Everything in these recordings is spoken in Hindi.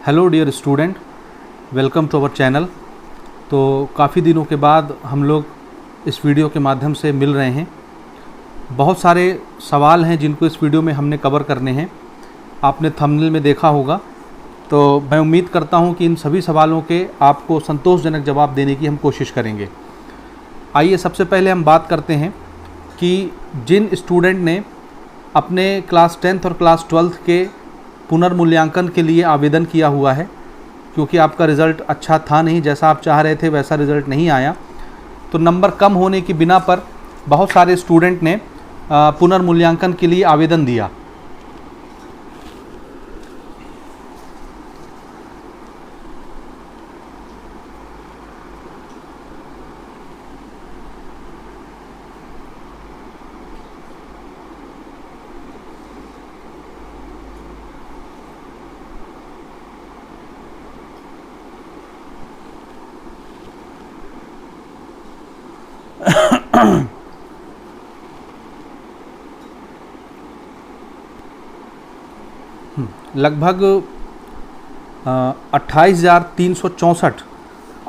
Hello dear student, welcome to our channel. तो काफ़ी दिनों के बाद हम लोग इस वीडियो के माध्यम से मिल रहे हैं। बहुत सारे सवाल हैं जिनको इस वीडियो में हमने कवर करने हैं। आपने थंबनेल में देखा होगा, तो मैं उम्मीद करता हूं कि इन सभी सवालों के आपको संतोषजनक जवाब देने की हम कोशिश करेंगे। आइए सबसे पहले हम बात करते हैं कि जिन स्टूडेंट ने अपने क्लास 10th और क्लास 12th के पुनर्मूल्यांकन के लिए आवेदन किया हुआ है, क्योंकि आपका रिज़ल्ट अच्छा था नहीं, जैसा आप चाह रहे थे वैसा रिज़ल्ट नहीं आया, तो नंबर कम होने की बिना पर बहुत सारे स्टूडेंट ने पुनर्मूल्यांकन के लिए आवेदन दिया। लगभग 28,364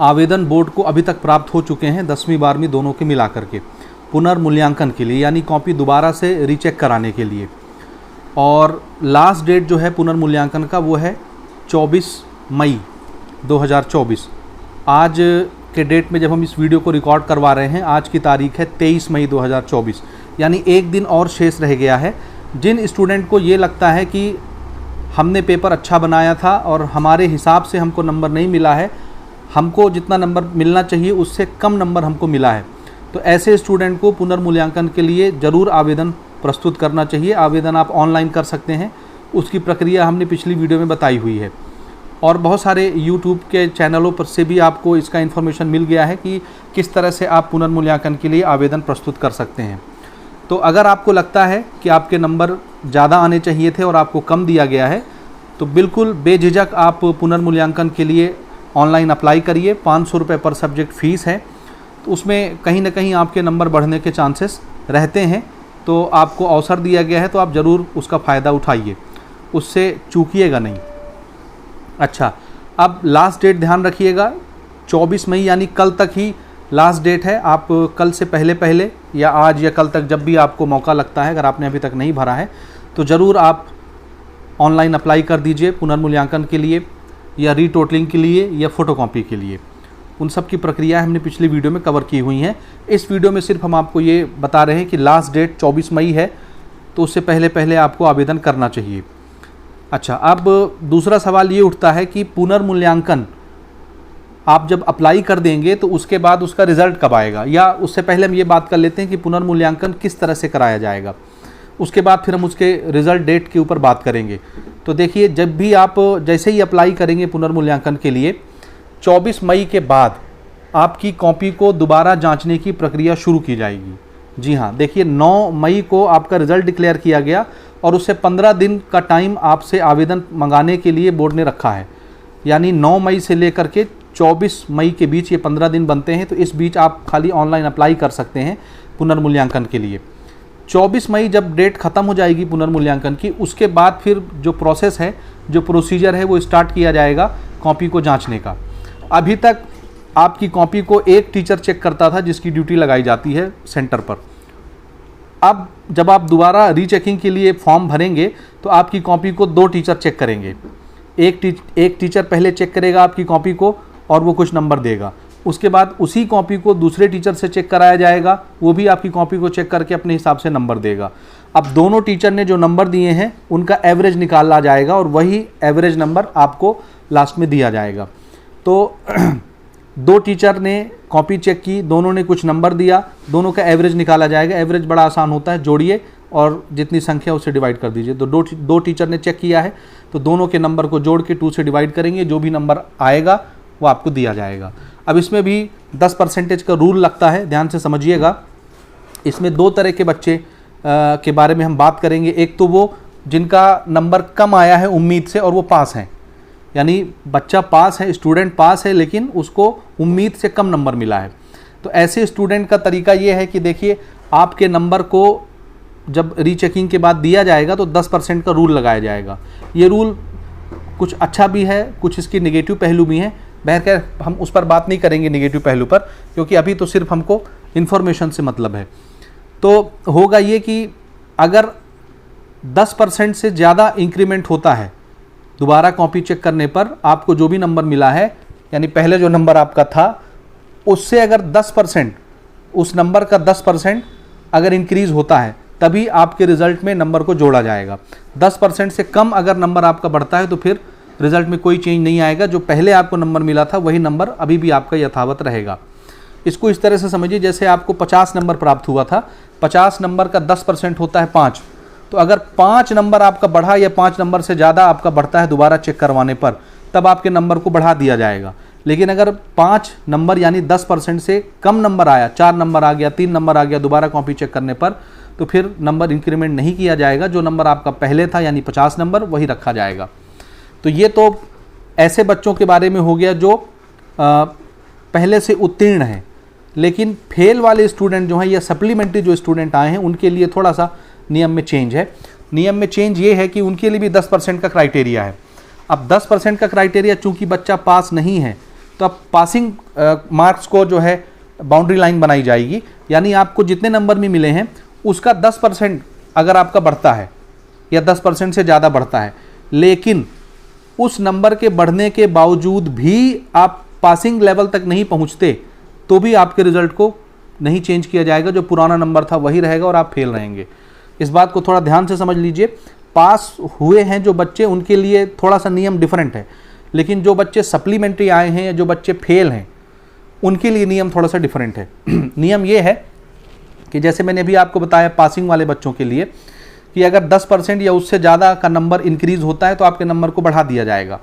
आवेदन बोर्ड को अभी तक प्राप्त हो चुके हैं 10वीं 12वीं दोनों के मिला करके पुनर्मूल्यांकन के लिए, यानी कॉपी दोबारा से रीचेक कराने के लिए। और लास्ट डेट जो है पुनर्मूल्यांकन का वो है 24 मई 2024। आज के डेट में जब हम इस वीडियो को रिकॉर्ड करवा रहे हैं, आज की तारीख है 23 मई 2024, यानी एक दिन और शेष रह गया है। जिन स्टूडेंट को ये लगता है कि हमने पेपर अच्छा बनाया था और हमारे हिसाब से हमको नंबर नहीं मिला है, हमको जितना नंबर मिलना चाहिए उससे कम नंबर हमको मिला है, तो ऐसे स्टूडेंट को पुनर्मूल्यांकन के लिए ज़रूर आवेदन प्रस्तुत करना चाहिए। आवेदन आप ऑनलाइन कर सकते हैं, उसकी प्रक्रिया हमने पिछली वीडियो में बताई हुई है। और बहुत सारे यूट्यूब के चैनलों पर से भी आपको इसका इन्फॉर्मेशन मिल गया है कि किस तरह से आप पुनर्मूल्यांकन के लिए आवेदन प्रस्तुत कर सकते हैं। तो अगर आपको लगता है कि आपके नंबर ज़्यादा आने चाहिए थे और आपको कम दिया गया है, तो बिल्कुल बेझिझक आप पुनर्मूल्यांकन के लिए ऑनलाइन अप्लाई करिए। 500 रुपये पर सब्जेक्ट फ़ीस है, तो उसमें कहीं ना कहीं आपके नंबर बढ़ने के चांसेस रहते हैं। तो आपको अवसर दिया गया है, तो आप ज़रूर उसका फ़ायदा उठाइए, उससे चूकिएगा नहीं। अच्छा, अब लास्ट डेट ध्यान रखिएगा, 24 मई यानी कल तक ही लास्ट डेट है। आप कल से पहले या आज या कल तक जब भी आपको मौका लगता है, अगर आपने अभी तक नहीं भरा है तो ज़रूर आप ऑनलाइन अप्लाई कर दीजिए पुनर्मूल्यांकन के लिए, या रीटोटलिंग के लिए, या फ़ोटोकॉपी के लिए। उन सब की प्रक्रिया हमने पिछली वीडियो में कवर की हुई हैं। इस वीडियो में सिर्फ हम आपको ये बता रहे हैं कि लास्ट डेट 24 मई है, तो उससे पहले आपको आवेदन करना चाहिए। अच्छा, अब दूसरा सवाल ये उठता है कि पुनर्मूल्यांकन आप जब अप्लाई कर देंगे तो उसके बाद उसका रिज़ल्ट कब आएगा, या उससे पहले हम ये बात कर लेते हैं कि पुनर्मूल्यांकन किस तरह से कराया जाएगा। उसके बाद फिर हम उसके रिज़ल्ट डेट के ऊपर बात करेंगे। तो देखिए, जब भी आप जैसे ही अप्लाई करेंगे पुनर्मूल्यांकन के लिए, 24 मई के बाद आपकी कॉपी को दोबारा जांचने की प्रक्रिया शुरू की जाएगी। जी हाँ, देखिए 9 मई को आपका रिज़ल्ट डिक्लेयर किया गया और उससे 15 दिन का टाइम आपसे आवेदन मंगाने के लिए बोर्ड ने रखा है। यानी 9 मई से लेकर के 24 मई के बीच ये 15 दिन बनते हैं, तो इस बीच आप खाली ऑनलाइन अप्लाई कर सकते हैं पुनर्मूल्यांकन के लिए। 24 मई जब डेट ख़त्म हो जाएगी पुनर्मूल्यांकन की, उसके बाद फिर जो प्रोसेस है, जो प्रोसीजर है, वो स्टार्ट किया जाएगा कॉपी को जांचने का। अभी तक आपकी कॉपी को एक टीचर चेक करता था, जिसकी ड्यूटी लगाई जाती है सेंटर पर। अब जब आप दोबारा रीचेकिंग के लिए फॉर्म भरेंगे तो आपकी कॉपी को 2 टीचर चेक करेंगे। एक टीचर पहले चेक करेगा आपकी कॉपी को और वो कुछ नंबर देगा। उसके बाद उसी कॉपी को दूसरे टीचर से चेक कराया जाएगा, वो भी आपकी कॉपी को चेक करके अपने हिसाब से नंबर देगा। अब दोनों टीचर ने जो नंबर दिए हैं उनका एवरेज निकाला जाएगा और वही एवरेज नंबर आपको लास्ट में दिया जाएगा। तो 2 टीचर ने कॉपी चेक की, दोनों ने कुछ नंबर दिया, दोनों का एवरेज निकाला जाएगा। एवरेज बड़ा आसान होता है, जोड़िए और जितनी संख्या उससे डिवाइड कर दीजिए। तो दो टीचर ने चेक किया है, तो दोनों के नंबर को जोड़ के 2 से डिवाइड करेंगे, जो भी नंबर आएगा वो आपको दिया जाएगा। अब इसमें भी 10% का रूल लगता है, ध्यान से समझिएगा। इसमें 2 तरह के बच्चे के बारे में हम बात करेंगे। एक तो वो जिनका नंबर कम आया है उम्मीद से और वो पास हैं, यानी बच्चा पास है, स्टूडेंट पास है, लेकिन उसको उम्मीद से कम नंबर मिला है। तो ऐसे स्टूडेंट का तरीका ये है कि देखिए, आपके नंबर को जब रीचेकिंग के बाद दिया जाएगा तो 10% का रूल लगाया जाएगा। ये रूल कुछ अच्छा भी है, कुछ इसकी नेगेटिव पहलू भी हैं। बहरखैर हम उस पर बात नहीं करेंगे नेगेटिव पहलू पर, क्योंकि अभी तो सिर्फ हमको इन्फॉर्मेशन से मतलब है। तो होगा ये कि अगर 10% से ज़्यादा इंक्रीमेंट होता है दोबारा कॉपी चेक करने पर, आपको जो भी नंबर मिला है, यानी पहले जो नंबर आपका था उससे अगर 10%, उस नंबर का 10% अगर इंक्रीज़ होता है, तभी आपके रिज़ल्ट में नंबर को जोड़ा जाएगा। 10% से कम अगर नंबर आपका बढ़ता है तो फिर रिज़ल्ट में कोई चेंज नहीं आएगा। जो पहले आपको नंबर मिला था वही नंबर अभी भी आपका यथावत रहेगा। इसको इस तरह से समझिए, जैसे आपको 50 नंबर प्राप्त हुआ था, 50 नंबर का 10% होता है 5। तो अगर 5 नंबर आपका बढ़ा या 5 नंबर से ज़्यादा आपका बढ़ता है दोबारा चेक करवाने पर, तब आपके नंबर को बढ़ा दिया जाएगा। लेकिन अगर 5 नंबर यानी 10% से कम नंबर आया, 4 नंबर आ गया, 3 नंबर आ गया दोबारा कॉपी चेक करने पर, तो फिर नंबर इंक्रीमेंट नहीं किया जाएगा। जो नंबर आपका पहले था यानी 50 नंबर, वही रखा जाएगा। तो ये तो ऐसे बच्चों के बारे में हो गया जो पहले से उत्तीर्ण हैं। लेकिन फेल वाले स्टूडेंट जो हैं या सप्लीमेंट्री जो स्टूडेंट आए हैं, उनके लिए थोड़ा सा नियम में चेंज है। नियम में चेंज ये है कि उनके लिए भी 10% का क्राइटेरिया है। अब 10% का क्राइटेरिया, चूंकि बच्चा पास नहीं है, तो अब पासिंग मार्क्स को जो है बाउंड्री लाइन बनाई जाएगी, यानी आपको जितने नंबर भी मिले हैं उसका 10% अगर आपका बढ़ता है या 10% से ज़्यादा बढ़ता है, लेकिन उस नंबर के बढ़ने के बावजूद भी आप पासिंग लेवल तक नहीं पहुंचते, तो भी आपके रिजल्ट को नहीं चेंज किया जाएगा। जो पुराना नंबर था वही रहेगा और आप फेल रहेंगे। इस बात को थोड़ा ध्यान से समझ लीजिए। पास हुए हैं जो बच्चे, उनके लिए थोड़ा सा नियम डिफरेंट है, लेकिन जो बच्चे सप्लीमेंट्री आए हैं या जो बच्चे फेल हैं, उनके लिए नियम थोड़ा सा डिफरेंट है। नियम ये है कि जैसे मैंने अभी आपको बताया पासिंग वाले बच्चों के लिए, कि अगर 10% या उससे ज़्यादा का नंबर इंक्रीज़ होता है तो आपके नंबर को बढ़ा दिया जाएगा।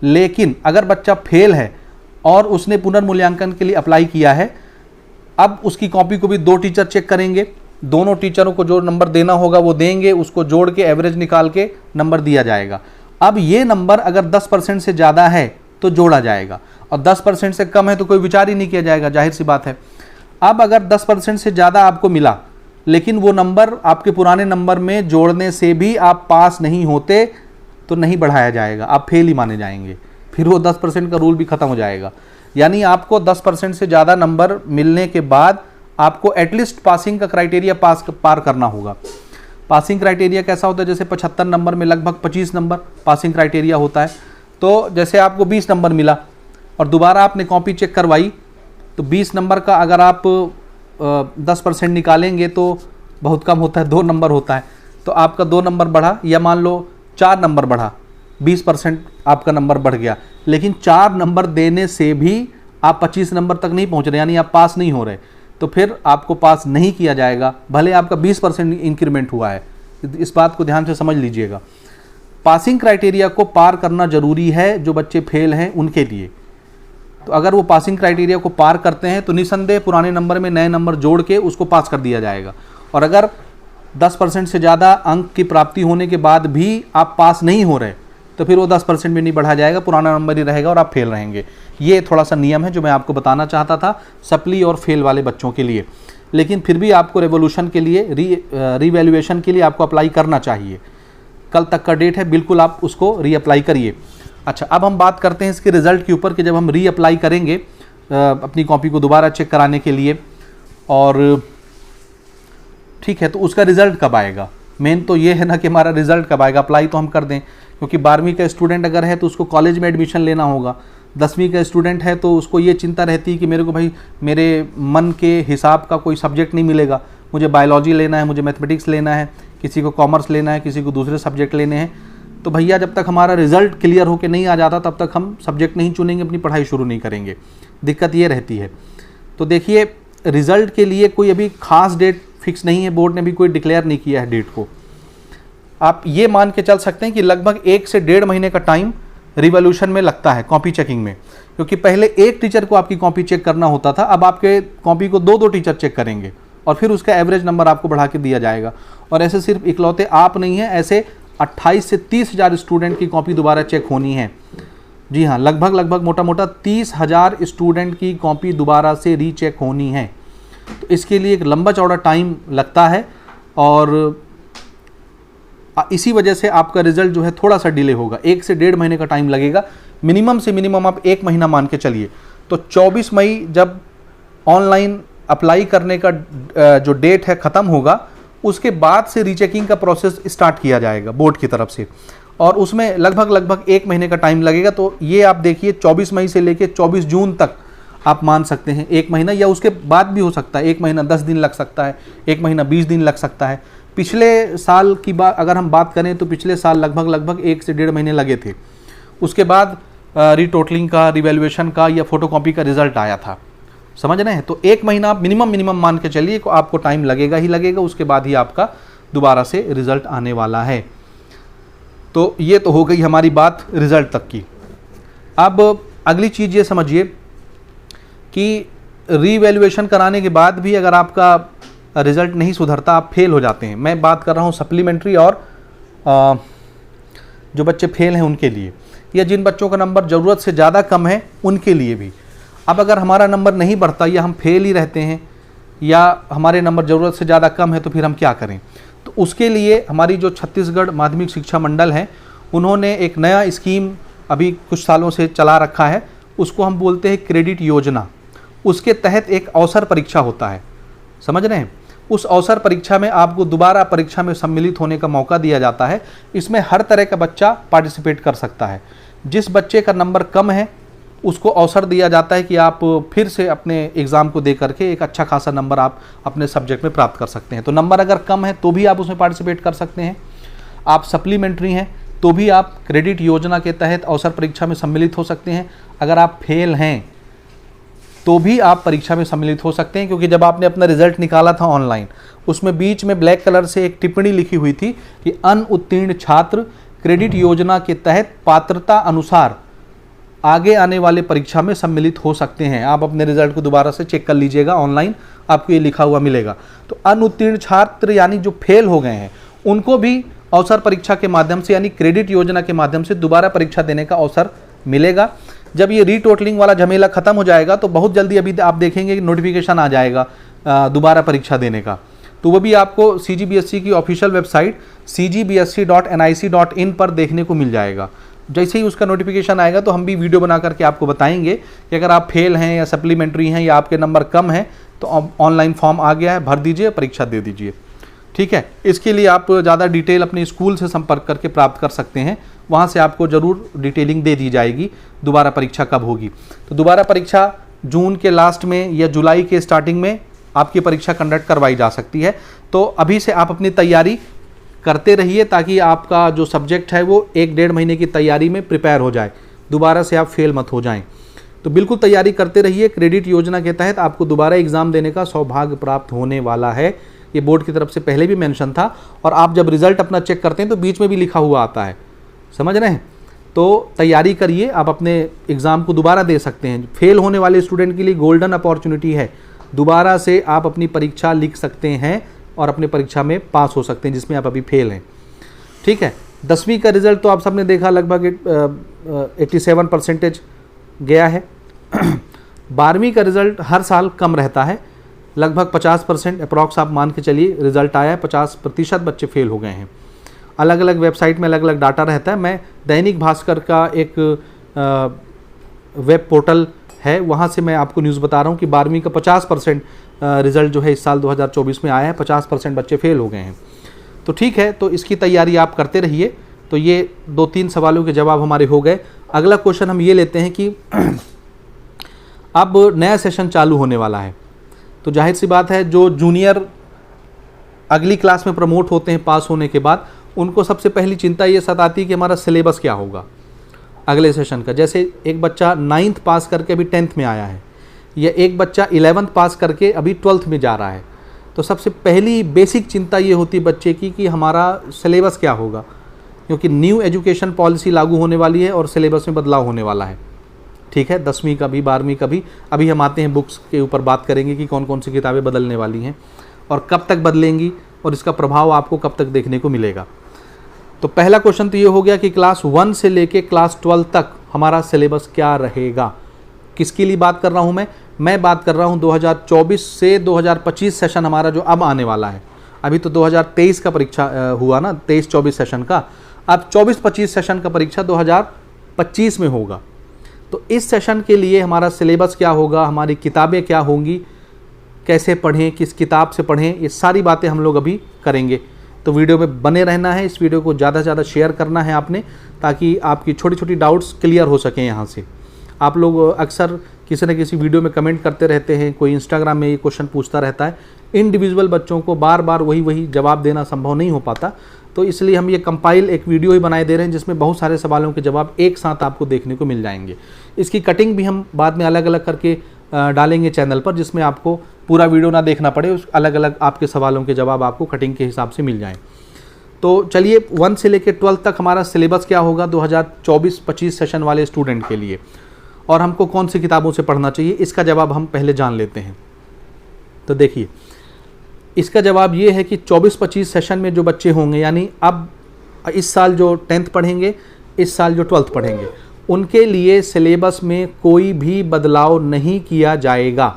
लेकिन अगर बच्चा फेल है और उसने पुनर्मूल्यांकन के लिए अप्लाई किया है, अब उसकी कॉपी को भी 2 टीचर चेक करेंगे। दोनों टीचरों को जो नंबर देना होगा वो देंगे, उसको जोड़ के एवरेज निकाल के नंबर दिया जाएगा। अब ये नंबर अगर 10% से ज़्यादा है तो जोड़ा जाएगा, और 10% से कम है तो कोई विचार ही नहीं किया जाएगा, जाहिर सी बात है। अब अगर 10% से ज़्यादा आपको मिला, लेकिन वो नंबर आपके पुराने नंबर में जोड़ने से भी आप पास नहीं होते, तो नहीं बढ़ाया जाएगा, आप फेल ही माने जाएंगे। फिर वो 10% का रूल भी ख़त्म हो जाएगा। यानी आपको 10% से ज़्यादा नंबर मिलने के बाद आपको एटलीस्ट पासिंग का क्राइटेरिया पार करना होगा। पासिंग क्राइटेरिया कैसा होता है? जैसे 75 नंबर में लगभग 25 नंबर पासिंग क्राइटेरिया होता है। तो जैसे आपको 20 नंबर मिला और दोबारा आपने कॉपी चेक करवाई, तो 20 नंबर का अगर आप 10% निकालेंगे तो बहुत कम होता है, 2 नंबर होता है। तो आपका 2 नंबर बढ़ा, या मान लो 4 नंबर बढ़ा, 20% आपका नंबर बढ़ गया। लेकिन 4 नंबर देने से भी आप 25 नंबर तक नहीं पहुंच रहे, यानी आप पास नहीं हो रहे, तो फिर आपको पास नहीं किया जाएगा, भले आपका 20% इंक्रीमेंट हुआ है। इस बात को ध्यान से समझ लीजिएगा। पासिंग क्राइटेरिया को पार करना जरूरी है जो बच्चे फेल हैं उनके लिए। तो अगर वो पासिंग क्राइटेरिया को पार करते हैं तो निसंदेह पुराने नंबर में नए नंबर जोड़ के उसको पास कर दिया जाएगा। और अगर 10% से ज़्यादा अंक की प्राप्ति होने के बाद भी आप पास नहीं हो रहे, तो फिर वो 10% भी नहीं बढ़ा जाएगा, पुराना नंबर ही रहेगा और आप फेल रहेंगे। ये थोड़ा सा नियम है जो मैं आपको बताना चाहता था सप्ली और फेल वाले बच्चों के लिए। लेकिन फिर भी आपको रेवोल्यूशन के लिए रीवैल्यूएशन के लिए आपको अप्लाई करना चाहिए। कल तक का डेट है, बिल्कुल आप उसको रीअप्लाई करिए। अच्छा, अब हम बात करते हैं इसके रिज़ल्ट के ऊपर कि जब हम रीअप्लाई करेंगे अपनी कॉपी को दोबारा चेक कराने के लिए, और ठीक है, तो उसका रिज़ल्ट कब आएगा? मेन तो ये है ना कि हमारा रिज़ल्ट कब आएगा। अप्लाई तो हम कर दें, क्योंकि 12वीं का स्टूडेंट अगर है तो उसको कॉलेज में एडमिशन लेना होगा। 10वीं का स्टूडेंट है तो उसको ये चिंता रहती है कि मेरे को भाई मेरे मन के हिसाब का कोई सब्जेक्ट नहीं मिलेगा, मुझे बायोलॉजी लेना है, मुझे मैथमेटिक्स लेना है, किसी को कॉमर्स लेना है, किसी को दूसरे सब्जेक्ट लेने हैं। तो भैया जब तक हमारा रिज़ल्ट क्लियर होकर नहीं आ जाता तब तक हम सब्जेक्ट नहीं चुनेंगे, अपनी पढ़ाई शुरू नहीं करेंगे। दिक्कत ये रहती है। तो देखिए, रिज़ल्ट के लिए कोई अभी खास डेट फिक्स नहीं है, बोर्ड ने भी कोई डिक्लेयर नहीं किया है डेट को। आप ये मान के चल सकते हैं कि लगभग 1 से 1.5 महीने का टाइम रिवॉल्यूशन में लगता है कॉपी चेकिंग में, क्योंकि पहले एक टीचर को आपकी कॉपी चेक करना होता था, अब आपके कॉपी को 2-2 टीचर चेक करेंगे और फिर उसका एवरेज नंबर आपको बढ़ा के दिया जाएगा। और ऐसे सिर्फ इकलौते आप नहीं हैं, ऐसे 28 से 30,000 स्टूडेंट की कॉपी दोबारा चेक होनी है। जी हाँ, लगभग मोटा मोटा 30,000 स्टूडेंट की कॉपी दोबारा से रीचेक होनी है। तो इसके लिए एक लंबा चौड़ा टाइम लगता है। और इसी वजह से आपका रिजल्ट जो है थोड़ा सा डिले होगा, 1 से 1.5 महीने का टाइम लगेगा। मिनिमम से मिनिमम आप 1 महीना मान के चलिए। तो 24 मई जब ऑनलाइन अप्लाई करने का जो डेट है ख़त्म होगा, उसके बाद से रीचेकिंग का प्रोसेस स्टार्ट किया जाएगा बोर्ड की तरफ से, और उसमें लगभग 1 महीने का टाइम लगेगा। तो ये आप देखिए 24 मई से लेके 24 जून तक आप मान सकते हैं 1 महीना, या उसके बाद भी हो सकता है 1 महीना 10 दिन लग सकता है, 1 महीना 20 दिन लग सकता है। पिछले साल की बात अगर हम बात करें तो पिछले साल लगभग 1 से 1.5 महीने लगे थे। उसके बाद रीटोटलिंग का, रिवैल्यूएशन का या फोटोकॉपी का रिजल्ट आया था, समझ रहे हैं। तो 1 महीना आप मिनिमम मान के चलिए, आपको टाइम लगेगा ही लगेगा, उसके बाद ही आपका दोबारा से रिजल्ट आने वाला है। तो ये तो हो गई हमारी बात रिजल्ट तक की। अब अगली चीज़ ये समझिए कि रीवैल्यूएशन कराने के बाद भी अगर आपका रिजल्ट नहीं सुधरता, आप फेल हो जाते हैं। मैं बात कर रहा हूँ सप्लीमेंट्री और जो बच्चे फेल हैं उनके लिए, या जिन बच्चों का नंबर ज़रूरत से ज़्यादा कम है उनके लिए भी। अब अगर हमारा नंबर नहीं बढ़ता या हम फेल ही रहते हैं या हमारे नंबर ज़रूरत से ज़्यादा कम है, तो फिर हम क्या करें? तो उसके लिए हमारी जो छत्तीसगढ़ माध्यमिक शिक्षा मंडल है, उन्होंने एक नया स्कीम अभी कुछ सालों से चला रखा है, उसको हम बोलते हैं क्रेडिट योजना। उसके तहत एक अवसर परीक्षा होता है, समझ रहे हैं। उस अवसर परीक्षा में आपको दोबारा परीक्षा में सम्मिलित होने का मौका दिया जाता है। इसमें हर तरह का बच्चा पार्टिसिपेट कर सकता है। जिस बच्चे का नंबर कम है उसको अवसर दिया जाता है कि आप फिर से अपने एग्ज़ाम को दे करके एक अच्छा खासा नंबर आप अपने सब्जेक्ट में प्राप्त कर सकते हैं। तो नंबर अगर कम है तो भी आप उसमें पार्टिसिपेट कर सकते हैं। आप सप्लीमेंट्री हैं तो भी आप क्रेडिट योजना के तहत अवसर परीक्षा में सम्मिलित हो सकते हैं। अगर आप फेल हैं तो भी आप परीक्षा में सम्मिलित हो सकते हैं, क्योंकि जब आपने अपना रिजल्ट निकाला था ऑनलाइन, उसमें बीच में ब्लैक कलर से एक टिप्पणी लिखी हुई थी कि अनुत्तीर्ण छात्र क्रेडिट योजना के तहत पात्रता अनुसार आगे आने वाले परीक्षा में सम्मिलित हो सकते हैं। आप अपने रिजल्ट को दोबारा से चेक कर लीजिएगा, ऑनलाइन आपको ये लिखा हुआ मिलेगा। तो अनुत्तीर्ण छात्र यानी जो फेल हो गए हैं उनको भी अवसर परीक्षा के माध्यम से यानी क्रेडिट योजना के माध्यम से दोबारा परीक्षा देने का अवसर मिलेगा। जब ये रीटोटलिंग वाला झमेला खत्म हो जाएगा तो बहुत जल्दी अभी आप देखेंगे कि नोटिफिकेशन आ जाएगा दोबारा परीक्षा देने का। तो वो भी आपको CGBSE की ऑफिशियल वेबसाइट cgbsc.nic.in पर देखने को मिल जाएगा। जैसे ही उसका नोटिफिकेशन आएगा तो हम भी वीडियो बना करके आपको बताएंगे कि अगर आप फेल हैं या सप्लीमेंट्री हैं या आपके नंबर कम हैं तो ऑनलाइन फॉर्म आ गया है, भर दीजिए, परीक्षा दे दीजिए। ठीक है, इसके लिए आप ज़्यादा डिटेल अपने स्कूल से संपर्क करके प्राप्त कर सकते हैं, वहाँ से आपको ज़रूर डिटेलिंग दे दी जाएगी दोबारा परीक्षा कब होगी। तो दोबारा परीक्षा जून के लास्ट में या जुलाई के स्टार्टिंग में आपकी परीक्षा कंडक्ट करवाई जा सकती है। तो अभी से आप अपनी तैयारी करते रहिए ताकि आपका जो सब्जेक्ट है वो 1-1.5 महीने की तैयारी में प्रिपेयर हो जाए, दोबारा से आप फेल मत हो जाएं। तो बिल्कुल तैयारी करते रहिए। क्रेडिट योजना के तहत आपको दोबारा एग्ज़ाम देने का सौभाग्य प्राप्त होने वाला है। ये बोर्ड की तरफ से पहले भी मेंशन था, और आप जब रिज़ल्ट अपना चेक करते हैं तो बीच में भी लिखा हुआ आता है, समझ रहे हैं। तो तैयारी करिए, आप अपने एग्ज़ाम को दोबारा दे सकते हैं। फेल होने वाले स्टूडेंट के लिए गोल्डन अपॉर्चुनिटी है, दोबारा से आप अपनी परीक्षा लिख सकते हैं और अपनी परीक्षा में पास हो सकते हैं जिसमें आप अभी फेल हैं। ठीक है, 10वीं का रिज़ल्ट तो आप सबने देखा, लगभग 87% गया है। 12वीं का रिज़ल्ट हर साल कम रहता है, लगभग 50% अप्रॉक्स आप मान के चलिए रिज़ल्ट आया है। 50% बच्चे फेल हो गए हैं। अलग अलग वेबसाइट में अलग अलग डाटा रहता है। मैं दैनिक भास्कर का एक वेब पोर्टल है, वहाँ से मैं आपको न्यूज़ बता रहा हूँ कि 12वीं का 50% रिज़ल्ट जो है इस साल 2024 में आया है, 50% बच्चे फेल हो गए हैं। तो ठीक है, तो इसकी तैयारी आप करते रहिए। तो ये 2-3 सवालों के जवाब हमारे हो गए। अगला क्वेश्चन हम ये लेते हैं कि अब नया सेशन चालू होने वाला है, तो जाहिर सी बात है जो जूनियर अगली क्लास में प्रमोट होते हैं पास होने के बाद, उनको सबसे पहली चिंता ये सताती है कि हमारा सिलेबस क्या होगा अगले सेशन का। जैसे एक बच्चा 9th पास करके अभी 10th में आया है, या एक बच्चा 11th पास करके अभी 12th में जा रहा है, तो सबसे पहली बेसिक चिंता ये होती है बच्चे की कि हमारा सिलेबस क्या होगा, क्योंकि न्यू एजुकेशन पॉलिसी लागू होने वाली है और सिलेबस में बदलाव होने वाला है। ठीक है, 10वीं का भी 12वीं का भी। अभी हम आते हैं बुक्स के ऊपर बात करेंगे कि कौन कौन सी किताबें बदलने वाली हैं और कब तक बदलेंगी और इसका प्रभाव आपको कब तक देखने को मिलेगा। तो पहला क्वेश्चन तो ये हो गया कि क्लास 1 से लेके क्लास 12 तक हमारा सिलेबस क्या रहेगा। किसके लिए बात कर रहा हूँ मैं बात कर रहा हूँ 2024 से 2025 सेशन हमारा जो अब आने वाला है। अभी तो 2023 का परीक्षा हुआ ना, 23-24 सेशन का। अब 24-25 सेशन का परीक्षा 2025 में होगा। तो इस सेशन के लिए हमारा सिलेबस क्या होगा, हमारी किताबें क्या होंगी, कैसे पढ़ें, किस किताब से पढ़ें, ये सारी बातें हम लोग अभी करेंगे। तो वीडियो में बने रहना है, इस वीडियो को ज़्यादा से ज़्यादा शेयर करना है आपने, ताकि आपकी छोटी छोटी डाउट्स क्लियर हो सकें यहाँ से। आप लोग अक्सर किसी न किसी वीडियो में कमेंट करते रहते हैं, कोई इंस्टाग्राम में ये क्वेश्चन पूछता रहता है। इंडिविजुअल बच्चों को बार बार वही जवाब देना संभव नहीं हो पाता, तो इसलिए हम ये कंपाइल एक वीडियो ही बनाए दे रहे हैं, जिसमें बहुत सारे सवालों के जवाब एक साथ आपको देखने को मिल जाएंगे। इसकी कटिंग भी हम बाद में अलग अलग करके डालेंगे चैनल पर, जिसमें आपको पूरा वीडियो ना देखना पड़े, उस अलग अलग आपके सवालों के जवाब आपको कटिंग के हिसाब से मिल जाएं। तो चलिए 1 से लेकर 12 तक हमारा सिलेबस क्या होगा 2024-25 सेशन वाले स्टूडेंट के लिए, और हमको कौन सी किताबों से पढ़ना चाहिए, इसका जवाब हम पहले जान लेते हैं। तो देखिए, इसका जवाब ये है कि 24-25 सेशन में जो बच्चे होंगे, यानी अब इस साल जो 10th पढ़ेंगे, इस साल जो 12th पढ़ेंगे, उनके लिए सिलेबस में कोई भी बदलाव नहीं किया जाएगा।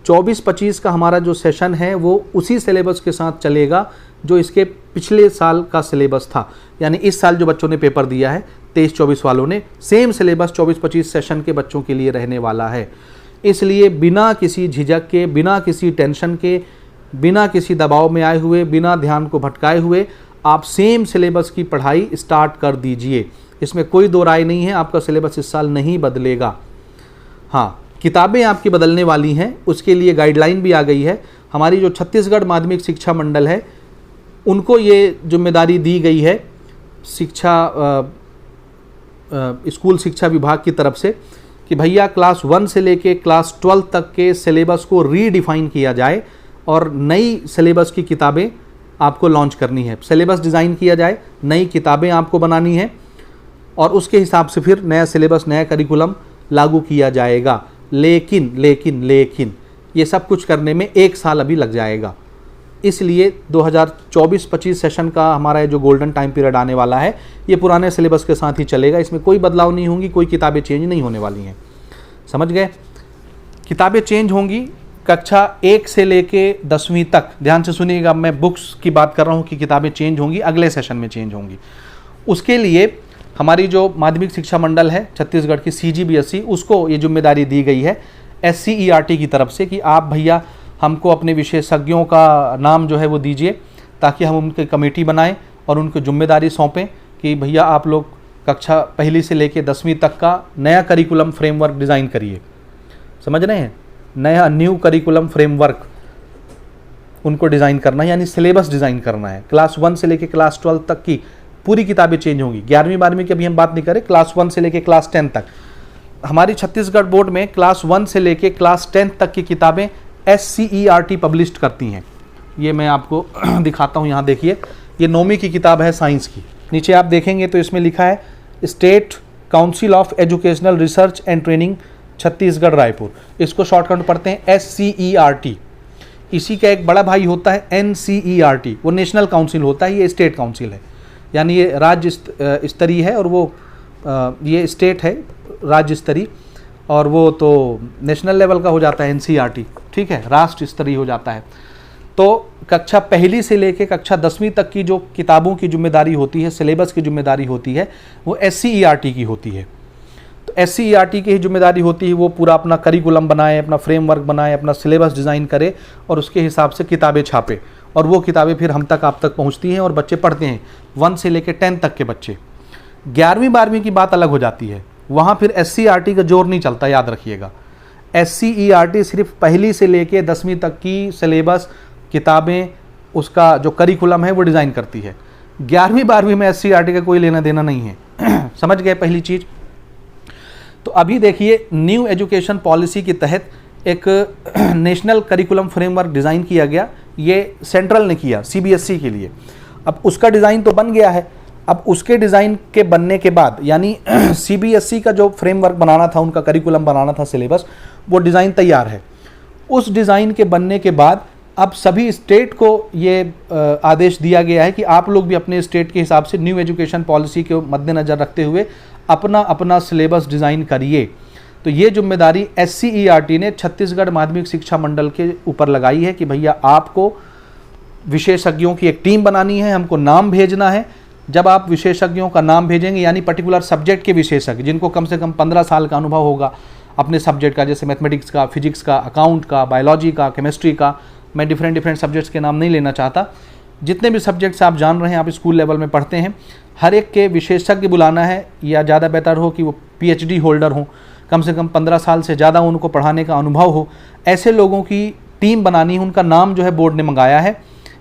24-25 का हमारा जो सेशन है वो उसी सिलेबस के साथ चलेगा जो इसके पिछले साल का सिलेबस था। यानी इस साल जो बच्चों ने पेपर दिया है 23-24 वालों ने, सेम सिलेबस 24-25 सेशन के बच्चों के लिए रहने वाला है। इसलिए बिना किसी झिझक के, बिना किसी टेंशन के, बिना किसी दबाव में आए हुए, बिना ध्यान को भटकाए हुए आप सेम सिलेबस की पढ़ाई स्टार्ट कर दीजिए। इसमें कोई दो राय नहीं है, आपका सिलेबस इस साल नहीं बदलेगा। हाँ, किताबें आपकी बदलने वाली हैं, उसके लिए गाइडलाइन भी आ गई है। हमारी जो छत्तीसगढ़ माध्यमिक शिक्षा मंडल है, उनको ये जिम्मेदारी दी गई है स्कूल शिक्षा विभाग की तरफ से कि भैया क्लास 1 से लेके क्लास 12 तक के सिलेबस को रीडिफाइन किया जाए और नई सिलेबस की किताबें आपको लॉन्च करनी है। सिलेबस डिज़ाइन किया जाए, नई किताबें आपको बनानी है, और उसके हिसाब से फिर नया सिलेबस, नया करिकुलम लागू किया जाएगा। लेकिन ये सब कुछ करने में 1 साल अभी लग जाएगा। इसलिए 2024-25 सेशन का हमारा जो गोल्डन टाइम पीरियड आने वाला है, ये पुराने सिलेबस के साथ ही चलेगा। इसमें कोई बदलाव नहीं होंगी, कोई किताबें चेंज नहीं होने वाली हैं। समझ गए? किताबें चेंज होंगी कक्षा 1 से लेके 10वीं तक। ध्यान से सुनिएगा, मैं बुक्स की बात कर रहा हूँ कि किताबें चेंज होंगी, अगले सेशन में चेंज होंगी। उसके लिए हमारी जो माध्यमिक शिक्षा मंडल है छत्तीसगढ़ की CGBSE, उसको ये जिम्मेदारी दी गई है SCERT की तरफ से कि आप भैया हमको अपने विशेषज्ञों का नाम जो है वो दीजिए, ताकि हम उनकी कमेटी बनाएं और उनको जिम्मेदारी सौंपें कि भैया आप लोग कक्षा 1 से लेकर 10वीं तक का नया करिकुलम फ्रेमवर्क डिज़ाइन करिए। समझ रहे हैं? न्यू करिकुलम फ्रेमवर्क उनको डिज़ाइन करना है, यानी सिलेबस डिज़ाइन करना है। क्लास 1 से लेकर क्लास 12 तक की पूरी किताबें चेंज होंगी। 11वीं-12वीं की अभी हम बात नहीं करें, क्लास 1 से लेकर क्लास 10 तक। हमारी छत्तीसगढ़ बोर्ड में क्लास 1 से लेकर क्लास 10 तक की किताबें SCERT पब्लिश करती हैं। ये मैं आपको दिखाता हूँ, यहाँ देखिए, ये 9वीं की किताब है साइंस की। नीचे आप देखेंगे तो इसमें लिखा है state council of educational research and training Chhattisgarh Raipur. इसको शॉर्टकट पढ़ते हैं SCERT। इसी का एक बड़ा भाई होता है NCERT, वो नेशनल काउंसिल होता है, ये स्टेट काउंसिल है, यानी ये राज्य स्तरीय है, और वो ये स्टेट है राज्य स्तरीय, और वो तो नेशनल लेवल का हो जाता है NCERT, ठीक है, राष्ट्र स्तरीय हो जाता है। तो कक्षा 1 से लेकर कक्षा 10वीं तक की जो किताबों की जिम्मेदारी होती है, सिलेबस की जिम्मेदारी होती है, वो SCERT की होती है। तो SCERT की ही जिम्मेदारी होती है, वो पूरा अपना करिकुलम बनाए, अपना फ्रेमवर्क बनाए, अपना सिलेबस डिज़ाइन करे और उसके हिसाब से किताबें छापे, और वो किताबें फिर हम तक, आप तक पहुंचती हैं और बच्चे पढ़ते हैं। 1 से लेकर 10 तक के बच्चे। 11वीं-12वीं की बात अलग हो जाती है, वहाँ फिर SCERT का जोर नहीं चलता, याद रखिएगा। SCERT सिर्फ 1 से लेकर 10वीं तक की सिलेबस, किताबें, उसका जो करिकुलम है वो डिज़ाइन करती है। 11वीं-12वीं में SCERT का कोई लेना देना नहीं है। समझ गए पहली चीज़? तो अभी देखिए, न्यू एजुकेशन पॉलिसी के तहत एक नेशनल करिकुलम फ्रेमवर्क डिज़ाइन किया गया। ये सेंट्रल ने किया CBSE के लिए। अब उसका डिज़ाइन तो बन गया है। अब उसके डिज़ाइन के बनने के बाद, यानी CBSE का जो फ्रेमवर्क बनाना था, उनका करिकुलम बनाना था, सिलेबस, वो डिज़ाइन तैयार है। उस डिज़ाइन के बनने के बाद अब सभी स्टेट को ये आदेश दिया गया है कि आप लोग भी अपने स्टेट के हिसाब से न्यू एजुकेशन पॉलिसी के मद्देनज़र रखते हुए अपना अपना सिलेबस डिज़ाइन करिए। तो ये जिम्मेदारी SCERT ने छत्तीसगढ़ माध्यमिक शिक्षा मंडल के ऊपर लगाई है कि भैया आपको विशेषज्ञों की एक टीम बनानी है, हमको नाम भेजना है। जब आप विशेषज्ञों का नाम भेजेंगे, यानी पर्टिकुलर सब्जेक्ट के विशेषज्ञ जिनको कम से कम 15 साल का अनुभव होगा अपने सब्जेक्ट का, जैसे मैथमेटिक्स का, फिजिक्स का, अकाउंट का, बायोलॉजी का, केमिस्ट्री का, मैं डिफरेंट सब्जेक्ट्स के नाम नहीं लेना चाहता, जितने भी सब्जेक्ट्स आप जान रहे हैं, आप स्कूल लेवल में पढ़ते हैं, हर एक के विशेषज्ञ बुलाना है, या ज़्यादा बेहतर हो कि वो PhD होल्डर हों, कम से कम 15 साल से ज़्यादा उनको पढ़ाने का अनुभव हो, ऐसे लोगों की टीम बनानी है। उनका नाम जो है बोर्ड ने मंगाया है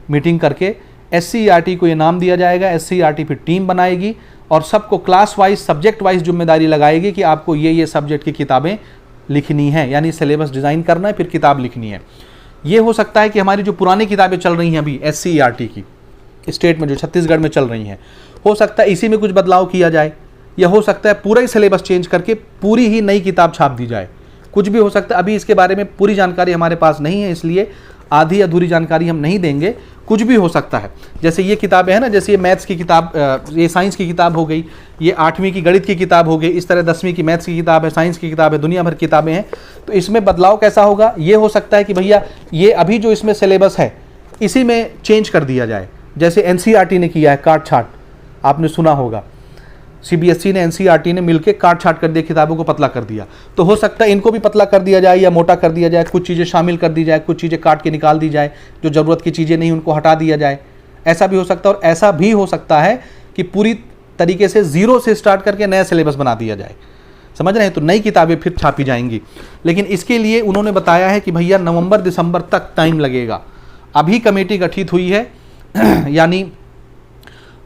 मीटिंग करके। SCERT को ये नाम दिया जाएगा, SCERT फिर टीम बनाएगी और सबको क्लास वाइज, सब्जेक्ट वाइज जिम्मेदारी लगाएगी कि आपको ये सब्जेक्ट की किताबें लिखनी है, यानी सिलेबस डिज़ाइन करना है, फिर किताब लिखनी है। ये हो सकता है कि हमारी जो पुरानी किताबें चल रही हैं अभी SCERT की स्टेट में, जो छत्तीसगढ़ में चल रही हैं, हो सकता है इसी में कुछ बदलाव किया जाए, या हो सकता है पूरा ही सिलेबस चेंज करके पूरी ही नई किताब छाप दी जाए। कुछ भी हो सकता है, अभी इसके बारे में पूरी जानकारी हमारे पास नहीं है, इसलिए आधी अधूरी जानकारी हम नहीं देंगे। कुछ भी हो सकता है, जैसे ये किताबें हैं ना, जैसे ये मैथ्स की किताब, ये साइंस की किताब हो गई, ये 8वीं की गणित की किताब हो गई, इस तरह 10वीं की मैथ्स की किताब है, साइंस की किताब है, दुनिया भर किताबें हैं। तो इसमें बदलाव कैसा होगा, ये हो सकता है कि भैया ये अभी जो इसमें सिलेबस है इसी में चेंज कर दिया जाए, जैसे NCERT ने किया है, काट छाट, आपने सुना होगा, CBSE ने NCERT ने मिलकर काट छाट कर दिया, किताबों को पतला कर दिया। तो हो सकता है इनको भी पतला कर दिया जाए या मोटा कर दिया जाए, कुछ चीज़ें शामिल कर दी जाए, कुछ चीज़ें काट के निकाल दी जाए, जो ज़रूरत की चीज़ें नहीं उनको हटा दिया जाए। ऐसा भी हो सकता है, और ऐसा भी हो सकता है कि पूरी तरीके से ज़ीरो से स्टार्ट करके नया सिलेबस बना दिया जाए। समझ रहे हैं? तो नई किताबें फिर छापी जाएंगी, लेकिन इसके लिए उन्होंने बताया है कि भैया नवंबर दिसंबर तक टाइम लगेगा। अभी कमेटी गठित हुई है, यानी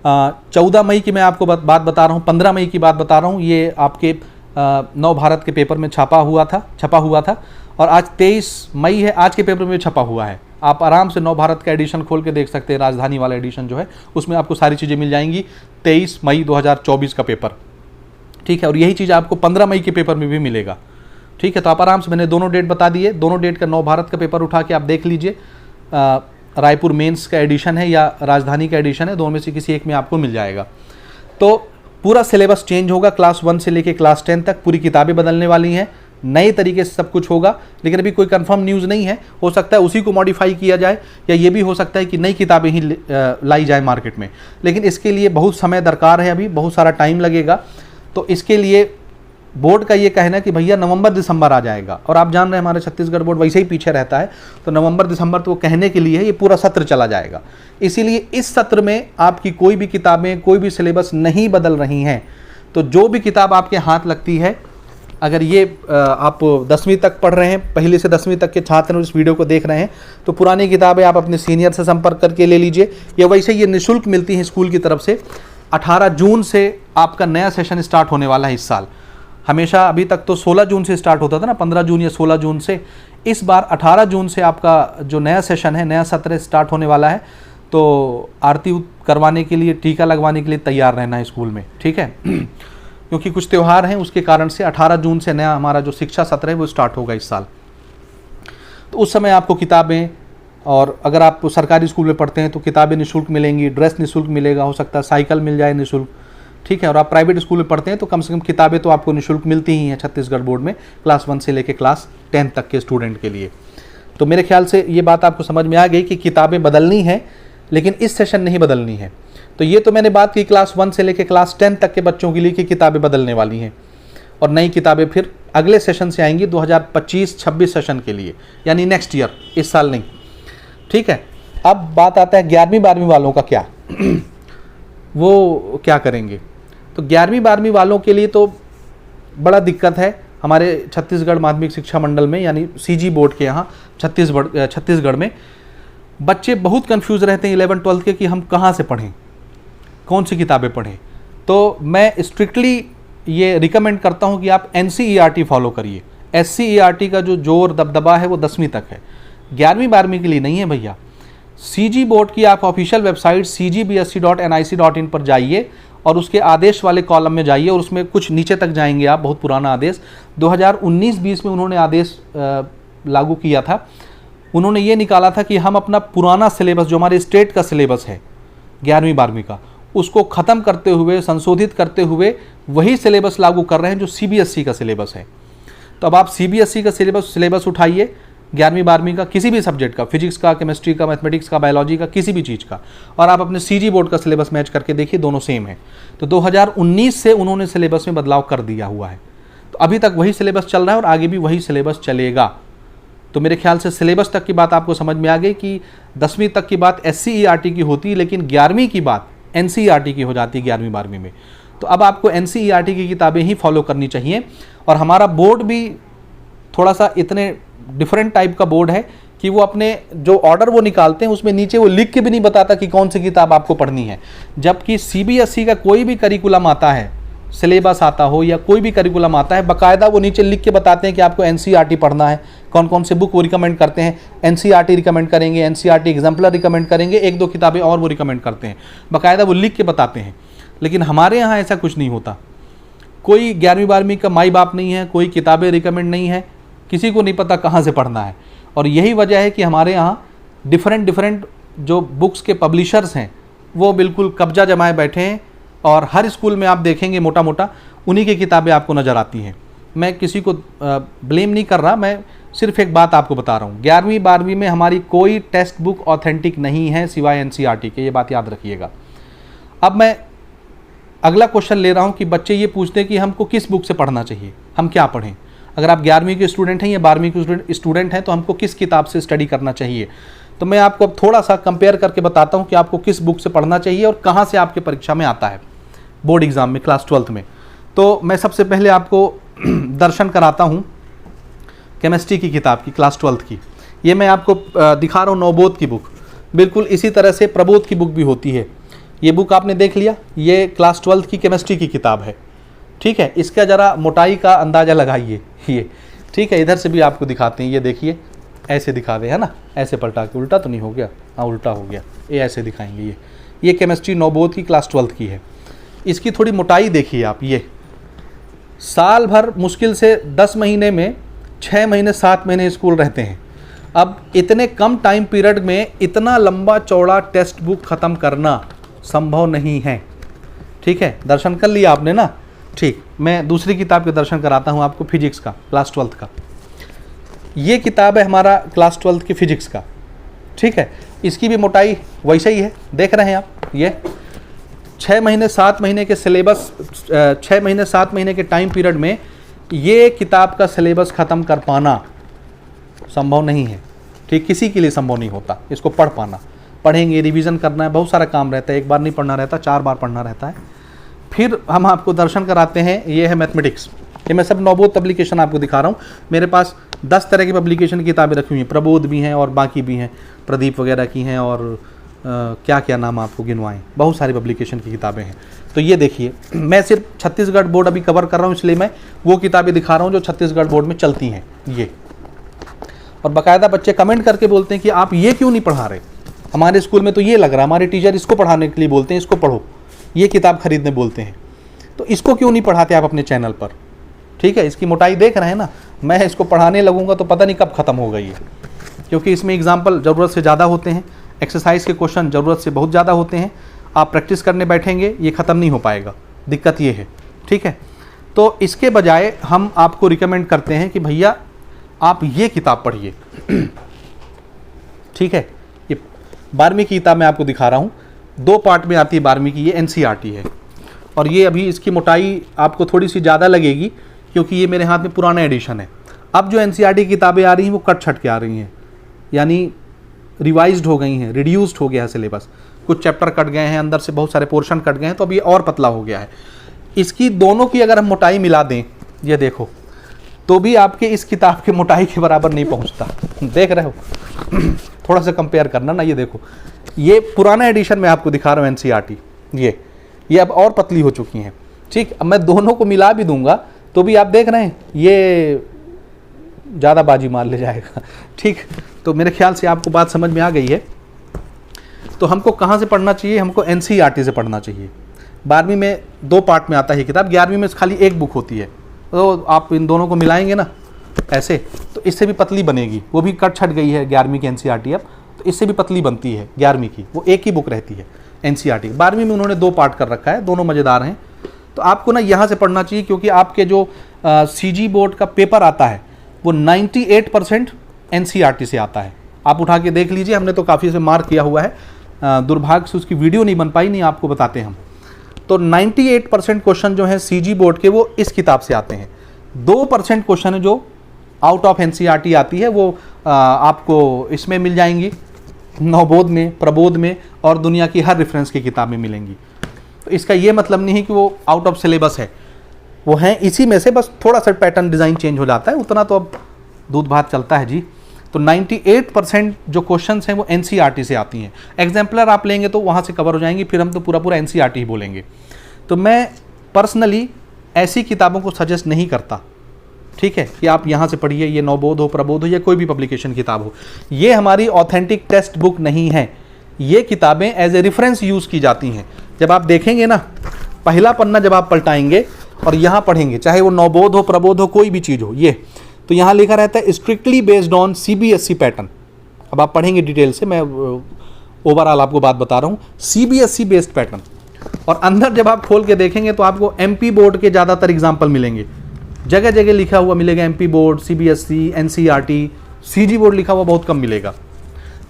14 मई की मैं आपको बात बता रहा हूँ, 15 मई की बात बता रहा हूँ। ये आपके नव भारत के पेपर में छपा हुआ था, और आज 23 मई है, आज के पेपर में छपा हुआ है। आप आराम से नव भारत का एडिशन खोल के देख सकते हैं, राजधानी वाला एडिशन जो है, उसमें आपको सारी चीज़ें मिल जाएंगी। 23 मई 2024 का पेपर, ठीक है। और यही चीज़ आपको 15 मई के पेपर में भी मिलेगा, ठीक है। तो आप आराम से, मैंने दोनों डेट बता दिए, दोनों डेट का नव भारत का पेपर उठा के आप देख लीजिए। रायपुर मेंस का एडिशन है या राजधानी का एडिशन है, दोनों में से किसी एक में आपको मिल जाएगा। तो पूरा सिलेबस चेंज होगा, क्लास 1 से लेके क्लास 10 तक पूरी किताबें बदलने वाली हैं, नए तरीके से सब कुछ होगा। लेकिन अभी कोई कंफर्म न्यूज़ नहीं है, हो सकता है उसी को मॉडिफाई किया जाए, या ये भी हो सकता है कि नई किताबें ही लाई जाए मार्केट में। लेकिन इसके लिए बहुत समय दरकार है, अभी बहुत सारा टाइम लगेगा। तो इसके लिए बोर्ड का ये कहना है कि भैया नवंबर दिसंबर आ जाएगा, और आप जान रहे हैं हमारे छत्तीसगढ़ बोर्ड वैसे ही पीछे रहता है, तो नवंबर दिसंबर तो वो कहने के लिए है, ये पूरा सत्र चला जाएगा। इसीलिए इस सत्र में आपकी कोई भी किताबें, कोई भी सिलेबस नहीं बदल रही हैं। तो जो भी किताब आपके हाथ लगती है, अगर ये आप 10वीं तक पढ़ रहे हैं, पहली से 10वीं तक के छात्र इस वीडियो को देख रहे हैं, तो पुरानी किताबें आप अपने सीनियर से संपर्क करके ले लीजिए, या वैसे ये निःशुल्क मिलती हैं स्कूल की तरफ से। 18 जून से आपका नया सेशन स्टार्ट होने वाला है इस साल। हमेशा अभी तक तो 16 जून से स्टार्ट होता था ना, 15 जून या 16 जून से। इस बार 18 जून से आपका जो नया सेशन है, नया सत्र स्टार्ट होने वाला है। तो आरती करवाने के लिए, टीका लगवाने के लिए तैयार रहना है स्कूल में, ठीक है। क्योंकि कुछ त्यौहार हैं, उसके कारण से 18 जून से नया हमारा जो शिक्षा सत्र है वो स्टार्ट होगा इस साल। तो उस समय आपको किताबें, और अगर आप सरकारी स्कूल में पढ़ते हैं तो किताबें निःशुल्क मिलेंगी, ड्रेस निःशुल्क मिलेगा, हो सकता है साइकिल मिल जाए निःशुल्क, ठीक है। और आप प्राइवेट स्कूल में पढ़ते हैं तो कम से कम किताबें तो आपको निःशुल्क मिलती ही हैं छत्तीसगढ़ बोर्ड में, क्लास 1 से लेकर क्लास 10 तक के स्टूडेंट के लिए। तो मेरे ख्याल से ये बात आपको समझ में आ गई कि किताबें बदलनी है, लेकिन इस सेशन नहीं बदलनी है। तो ये तो मैंने बात की क्लास 1 से लेकर क्लास 10 तक के बच्चों के लिए कि किताबें बदलने वाली हैं, और नई किताबें फिर अगले सेशन से आएंगी 2025-26 सेशन के लिए, यानी नेक्स्ट ईयर, इस साल नहीं, ठीक है। अब बात आता है 11वीं 12वीं वालों का क्या वो क्या करेंगे। तो 11वीं 12वीं वालों के लिए तो बड़ा दिक्कत है हमारे छत्तीसगढ़ माध्यमिक शिक्षा मंडल में, यानी CG बोर्ड के यहाँ छत्तीसगढ़ में बच्चे बहुत कंफ्यूज रहते हैं 11th-12th के कि हम कहाँ से पढ़ें, कौन सी किताबें पढ़ें। तो मैं स्ट्रिक्टली ये रिकमेंड करता हूँ कि आप NCERT फॉलो करिए। SCERT का जो जोर दबदबा है वो 10वीं तक है, 11वीं 12वीं के लिए नहीं है भैया। CG बोर्ड की आप ऑफिशियल वेबसाइट cgbsc.nic.in पर जाइए, और उसके आदेश वाले कॉलम में जाइए, और उसमें कुछ नीचे तक जाएंगे आप, बहुत पुराना आदेश 2019-20 में उन्होंने आदेश लागू किया था। उन्होंने ये निकाला था कि हम अपना पुराना सिलेबस, जो हमारे स्टेट का सिलेबस है 11वीं 12वीं का, उसको ख़त्म करते हुए, संशोधित करते हुए वही सिलेबस लागू कर रहे हैं जो CBSE का सिलेबस है। तो अब आप CBSE का सिलेबस उठाइए, 11वीं 12वीं का किसी भी सब्जेक्ट का, फिजिक्स का, केमिस्ट्री का, मैथमेटिक्स का, बायोलॉजी का, किसी भी चीज़ का, और आप अपने सीजी बोर्ड का सिलेबस मैच करके देखिए, दोनों सेम है। तो 2019 से उन्होंने सिलेबस में बदलाव कर दिया हुआ है। तो अभी तक वही सिलेबस चल रहा है और आगे भी वही सिलेबस चलेगा। तो मेरे ख्याल से सिलेबस तक की बात आपको समझ में आ गई कि 10वीं तक की बात SCERT की होती है, लेकिन 11वीं की बात NCERT की हो जाती है 11वीं 12वीं में। तो अब आपको NCERT की किताबें ही फॉलो करनी चाहिए। और हमारा बोर्ड भी थोड़ा सा इतने डिफरेंट टाइप का बोर्ड है कि वो अपने जो ऑर्डर वो निकालते हैं उसमें नीचे वो लिख के भी नहीं बताता कि कौन सी किताब आपको पढ़नी है। जबकि CBSE का कोई भी करिकुलम आता है, सिलेबस आता हो या कोई भी करिकुलम आता है, बाकायदा वो नीचे लिख के बताते हैं कि आपको NCERT पढ़ना है, कौन कौन से बुक वो रिकमेंड करते हैं। NCERT रिकमेंड करेंगे, NCERT एग्जाम्पलर रिकमेंड करेंगे, 1-2 किताबें और वो रिकमेंड करते हैं, बाकायदा वो लिख के बताते हैं। लेकिन हमारे यहाँ ऐसा कुछ नहीं होता। कोई 11वीं 12वीं का माई बाप नहीं है, कोई किताबें रिकमेंड नहीं है, किसी को नहीं पता कहाँ से पढ़ना है। और यही वजह है कि हमारे यहाँ डिफरेंट जो बुक्स के पब्लिशर्स हैं वो बिल्कुल कब्जा जमाए बैठे हैं, और हर स्कूल में आप देखेंगे मोटा मोटा उन्हीं की किताबें आपको नज़र आती हैं। मैं किसी को ब्लेम नहीं कर रहा, मैं सिर्फ एक बात आपको बता रहा हूँ, 11वीं 12वीं में हमारी कोई टेक्स्ट बुक ऑथेंटिक नहीं है सिवाय NCERT के, ये बात याद रखिएगा। अब मैं अगला क्वेश्चन ले रहा हूँ कि बच्चे ये पूछते हैं कि हमको किस बुक से पढ़ना चाहिए, हम क्या पढ़ें। अगर आप 11वीं के स्टूडेंट हैं या 12वीं के स्टूडेंट हैं तो हमको किस किताब से स्टडी करना चाहिए। तो मैं आपको अब थोड़ा सा कंपेयर करके बताता हूँ कि आपको किस बुक से पढ़ना चाहिए और कहाँ से आपके परीक्षा में आता है, बोर्ड एग्ज़ाम में, क्लास 12th में। तो मैं सबसे पहले आपको दर्शन कराता हूँ केमिस्ट्री की किताब की, क्लास 12th की। ये मैं आपको दिखा रहा हूँ नवबोध की बुक। बिल्कुल इसी तरह से प्रबोध की बुक भी होती है। ये बुक आपने देख लिया, ये क्लास 12th की केमिस्ट्री की किताब है, ठीक है। इसका ज़रा मोटाई का अंदाज़ा लगाइए, ये ठीक है। इधर से भी आपको दिखाते हैं, ये देखिए ऐसे दिखा दे, है ना, ऐसे पलटा के, उल्टा तो नहीं हो गया, हाँ उल्टा हो गया, ये ऐसे दिखाएंगे। ये केमिस्ट्री नवबोध की क्लास 12th की है। इसकी थोड़ी मोटाई देखिए आप, ये साल भर मुश्किल से 10 महीने में 6 महीने 7 महीने स्कूल रहते हैं। अब इतने कम टाइम पीरियड में इतना लंबा चौड़ा टेक्स्ट बुक ख़त्म करना संभव नहीं है, ठीक है। दर्शन कर लिया आपने ना, ठीक। मैं दूसरी किताब के दर्शन कराता हूँ आपको, फिजिक्स का, क्लास 12th का। ये किताब है हमारा क्लास 12th की फिजिक्स का, ठीक है। इसकी भी मोटाई वैसे ही है, देख रहे हैं आप। ये 6 महीने 7 महीने के सिलेबस, 6 महीने 7 महीने के टाइम पीरियड में ये किताब का सिलेबस ख़त्म कर पाना संभव नहीं है, ठीक। किसी के लिए संभव नहीं होता इसको पढ़ पाना। पढ़ेंगे, रिवीजन करना है, बहुत सारा काम रहता है, एक बार नहीं पढ़ना रहता, 4 बार पढ़ना रहता है। फिर हम आपको दर्शन कराते हैं, ये है मैथमेटिक्स। ये मैं सब नवबोध पब्लिकेशन आपको दिखा रहा हूँ। मेरे पास 10 तरह की पब्लिकेशन की किताबें रखी हुई हैं, प्रबोध भी हैं और बाकी भी हैं, प्रदीप वगैरह की हैं, और क्या क्या नाम आपको गिनवाएं, बहुत सारी पब्लिकेशन की किताबें हैं। तो ये देखिए, मैं सिर्फ छत्तीसगढ़ बोर्ड अभी कवर कर रहा हूँ, इसलिए मैं वो किताबें दिखा रहा हूँ जो छत्तीसगढ़ बोर्ड में चलती हैं ये। और बाकायदा बच्चे कमेंट करके बोलते हैं कि आप ये क्यों नहीं पढ़ा रहे, हमारे स्कूल में तो ये लग रहा है, हमारे टीचर इसको पढ़ाने के लिए बोलते हैं, इसको पढ़ो, ये किताब खरीदने बोलते हैं, तो इसको क्यों नहीं पढ़ाते आप अपने चैनल पर, ठीक है। इसकी मोटाई देख रहे हैं ना, मैं इसको पढ़ाने लगूंगा तो पता नहीं कब ख़त्म होगा ये, क्योंकि इसमें एग्जाम्पल ज़रूरत से ज़्यादा होते हैं, एक्सरसाइज के क्वेश्चन ज़रूरत से बहुत ज़्यादा होते हैं। आप प्रैक्टिस करने बैठेंगे, ये ख़त्म नहीं हो पाएगा, दिक्कत ये है, ठीक है। तो इसके बजाय हम आपको रिकमेंड करते हैं कि भैया आप ये किताब पढ़िए, ठीक है। ये 12वीं की किताब मैं आपको दिखा रहा हूँ, 2 पार्ट में आती है 12वीं की, ये NCERT है। और ये अभी इसकी मोटाई आपको थोड़ी सी ज़्यादा लगेगी क्योंकि ये मेरे हाथ में पुराना एडिशन है। अब जो NCERT की किताबें आ रही हैं वो कट छट के आ रही हैं, यानी रिवाइज्ड हो गई हैं, रिड्यूस्ड हो गया है सिलेबस, कुछ चैप्टर कट गए हैं, अंदर से बहुत सारे पोर्शन कट गए हैं, तो अब ये और पतला हो गया है। इसकी दोनों की अगर हम मोटाई मिला दें, ये देखो, तो भी आपके इस किताब की मोटाई के बराबर नहीं पहुंचता। देख रहे हो, थोड़ा सा कंपेयर करना ना। ये देखो, ये पुराना एडिशन में आपको दिखा रहा हूँ NCERT, ये अब और पतली हो चुकी हैं, ठीक। अब मैं दोनों को मिला भी दूंगा तो भी आप देख रहे हैं ये ज़्यादा बाजी मार ले जाएगा, ठीक। तो मेरे ख्याल से आपको बात समझ में आ गई है। तो हमको कहाँ से पढ़ना चाहिए, हमको NCERT से पढ़ना चाहिए। 12वीं में 2 पार्ट में आता है किताब, 11वीं में खाली 1 बुक होती है। तो आप इन दोनों को मिलाएंगे ना ऐसे, तो इससे भी पतली बनेगी। वो भी कट छट गई है 11वीं की NCERT अब, तो इससे भी पतली बनती है 11वीं की, वो एक ही बुक रहती है NCERT। 12वीं में उन्होंने 2 पार्ट कर रखा है, दोनों मज़ेदार हैं। तो आपको ना यहाँ से पढ़ना चाहिए, क्योंकि आपके जो CG बोर्ड का पेपर आता है वो 98% NCERT से आता है। आप उठा के देख लीजिए, हमने तो काफ़ी से मार्क किया हुआ है, दुर्भाग्य से उसकी वीडियो नहीं बन पाई, नहीं आपको बताते हम। तो 98% क्वेश्चन जो है CG बोर्ड के वो इस किताब से आते हैं। 2% क्वेश्चन है जो आउट ऑफ NCERT आती है, वो आपको इसमें मिल जाएंगी, नवबोध में, प्रबोध में और दुनिया की हर रेफरेंस की किताब में मिलेंगी। तो इसका ये मतलब नहीं है कि वो आउट ऑफ सिलेबस है, वो हैं इसी में से, बस थोड़ा सा पैटर्न डिज़ाइन चेंज हो जाता है, उतना तो अब दूध भात चलता है जी। तो 98% जो क्वेश्चंस हैं वो NCERT से आती हैं। एग्जाम्पलर आप लेंगे तो वहाँ से कवर हो जाएंगी, फिर हम तो पूरा पूरा NCERT ही बोलेंगे। तो मैं पर्सनली ऐसी किताबों को सजेस्ट नहीं करता, ठीक है, कि आप यहाँ से पढ़िए, ये नवबोध हो, प्रबोध हो या कोई भी पब्लिकेशन किताब हो। ये हमारी ऑथेंटिक टेक्स्ट बुक नहीं है, ये किताबें एज ए रेफरेंस यूज़ की जाती हैं। जब आप देखेंगे ना, पहला पन्ना जब आप पलटाएंगे और यहाँ पढ़ेंगे, चाहे वो नवबोध हो, प्रबोध हो, कोई भी चीज़ हो, ये तो यहाँ लिखा रहता है strictly based on CBSE pattern. अब आप पढ़ेंगे डिटेल से, मैं ओवरऑल आपको बात बता रहा हूँ, CBSE बेस्ड पैटर्न। और अंदर जब आप खोल के देखेंगे तो आपको MP बोर्ड के ज़्यादातर एग्जाम्पल मिलेंगे, जगह जगह लिखा हुआ मिलेगा MP board, CBSE, NCERT, CG board लिखा हुआ बहुत कम मिलेगा,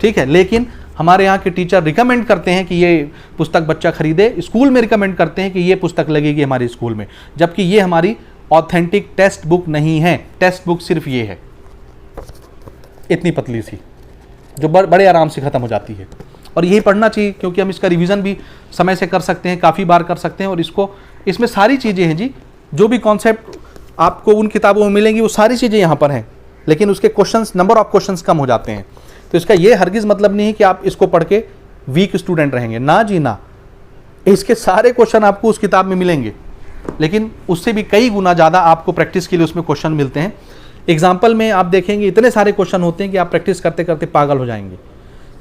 ठीक है। लेकिन हमारे यहाँ के टीचर रिकमेंड करते हैं कि ये पुस्तक बच्चा खरीदे, स्कूल में रिकमेंड करते हैं कि ये पुस्तक लगेगी हमारे स्कूल में, जबकि ये हमारी ऑथेंटिक टेक्स्ट बुक नहीं है। टेक्स्ट बुक सिर्फ ये है, इतनी पतली सी, जो बड़े आराम से ख़त्म हो जाती है। और यही पढ़ना चाहिए, क्योंकि हम इसका रिवीजन भी समय से कर सकते हैं, काफ़ी बार कर सकते हैं। और इसमें सारी चीज़ें हैं जी, जो भी कॉन्सेप्ट आपको उन किताबों में मिलेंगी वो सारी चीज़ें यहाँ पर हैं, लेकिन उसके क्वेश्चंस, नंबर ऑफ क्वेश्चंस कम हो जाते हैं। तो इसका ये हरगिज़ मतलब नहीं है कि आप इसको पढ़ के वीक स्टूडेंट रहेंगे, ना जी ना। इसके सारे क्वेश्चन आपको उस किताब में मिलेंगे, लेकिन उससे भी कई गुना ज़्यादा आपको प्रैक्टिस के लिए उसमें क्वेश्चन मिलते हैं। एग्जाम्पल में आप देखेंगे इतने सारे क्वेश्चन होते हैं कि आप प्रैक्टिस करते करते पागल हो जाएंगे।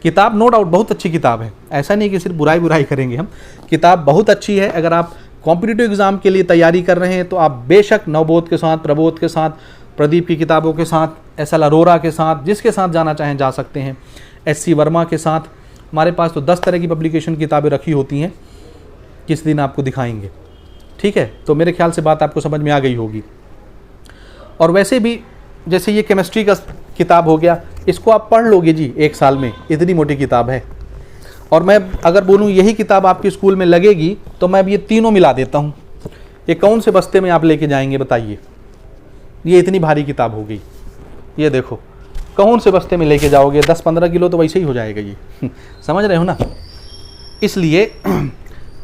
किताब नो डाउट बहुत अच्छी किताब है, ऐसा नहीं कि सिर्फ बुराई करेंगे हम, किताब बहुत अच्छी है। अगर आप कॉम्पिटिटिव एग्जाम के लिए तैयारी कर रहे हैं तो आप बेशक नवबोध के साथ, प्रबोध के साथ, प्रदीप की किताबों के साथ, SL अरोरा के साथ, जिसके साथ जाना चाहें जा सकते हैं, SC वर्मा के साथ। हमारे पास तो 10 तरह की पब्लिकेशन किताबें रखी होती हैं, किस दिन आपको दिखाएंगे, ठीक है। तो मेरे ख्याल से बात आपको समझ में आ गई होगी। और वैसे भी जैसे ये केमिस्ट्री का किताब हो गया, इसको आप पढ़ लोगे जी 1 साल में, इतनी मोटी किताब है। और मैं अगर बोलूँ यही किताब आपके स्कूल में लगेगी तो मैं अब ये तीनों मिला देता हूँ। ये कौन से बस्ते में आप लेके जाएंगे बताइए, ये इतनी भारी किताब हो गई, ये देखो कौन से बस्ते में लेके जाओगे, 10-15 किलो तो वैसे ही हो जाएगा ये समझ रहे हो ना। इसलिए